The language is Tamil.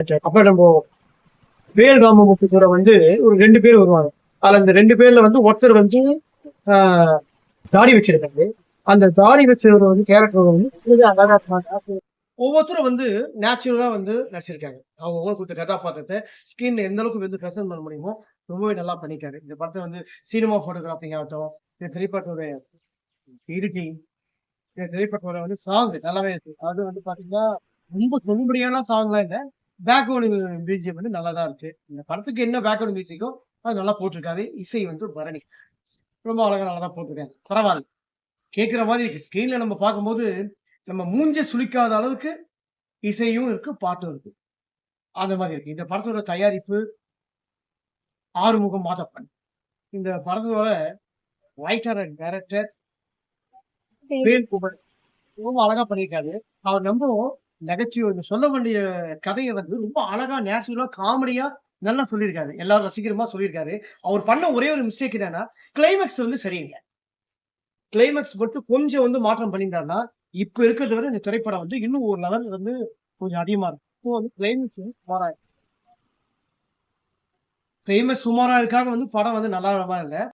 அப்ப நம்ம வேல் ராமமூர்த்தி கூட வந்து ஒரு 2 பேர் வருவாங்க. அதுல அந்த 2 பேர்ல வந்து ஒருத்தர் வந்து ஆஹ் தாடி வச்சிருக்காரு. அந்த தாடி வச்சவர் வந்து கேரக்டர் வந்து கொஞ்சம் அழகா இருப்பாங்க. ஒவ்வொருத்தரும் வந்து நேச்சுரலா வந்து நடிச்சிருக்காங்க. அவங்க கொடுத்த கதாபாத்திரத்தை ஸ்கிரீன்ல எந்த அளவுக்கு வந்து பிரசன்ட் பண்ண முடியுமோ ரொம்பவே நல்லா பண்ணியிருக்காரு. இந்த படத்தை வந்து சினிமா போட்டோகிராஃபிங் ஆகட்டும், இந்த திரைப்படத்தோட எடிட்டிங், இந்த திரைப்படத்தோட வந்து சாங் நல்லாவே இருக்கு. அது வந்து பாத்தீங்கன்னா ரொம்ப சொல்லும்படியான சாங்லாம் இல்ல. பேக்ரவுண்ட் பிஜிஎம் வந்து நல்லா தான் இருக்கு. இந்த படத்துக்கு என்ன பேக்ரவுண்ட் மியூசிக்கோ அது நல்லா போட்டிருக்காரு. இசை வந்து பரணி. ரொம்ப அழகா நல்லா தான் போட்டிருக்காங்க. பரவால்ல. கேட்கிற மாதிரி இருக்கு. ஸ்க்ரீன்ல நம்ம பார்க்கும்போது, நம்ம மூஞ்ச சுளிக்காத அளவுக்கு இசையும் இருக்கு, பாட்டும் இருக்கு. அந்த மாரி இருக்கு. இந்த படத்தோட தயாரிப்பு ஆறுமுகம் மாதப்பன். இந்த படத்தோட ரைட்டர் அண்ட் டைரக்டர் வேல் புகழ். ரொம்ப அழகா பண்ணியிருக்காரு. அவர் ரொம்ப நகைச்சுவை சொல்ல வேண்டிய கதைய வந்து ரொம்ப அழகா நேச்சுரலா காமெடியா நல்லா சொல்லியிருக்காரு. எல்லாரும் ரசிக்கிற மாரி சொல்லியிருக்காரு. அவர் பண்ண ஒரே ஒரு மிஸ்டேக் என்னன்னா, கிளைமாக்ஸ் வந்து சரியில்ல. கிளைமாக்ஸ் மட்டும் கொஞ்சம் வந்து மாற்றம் பண்ணியிருந்தாருன்னா, இப்ப இருக்கிறத விட இந்த திரைப்படம் வந்து இன்னும் ஒரு லெவல் வந்து கொஞ்சம் அதிகமா இருக்கும். இப்போ வந்து கிளைமாக்ஸ் வந்து சுமாரா இருக்கு. கிளைமாக்ஸ் சுமாரா இருக்காக வந்து படம் வந்து நல்லா இல்ல.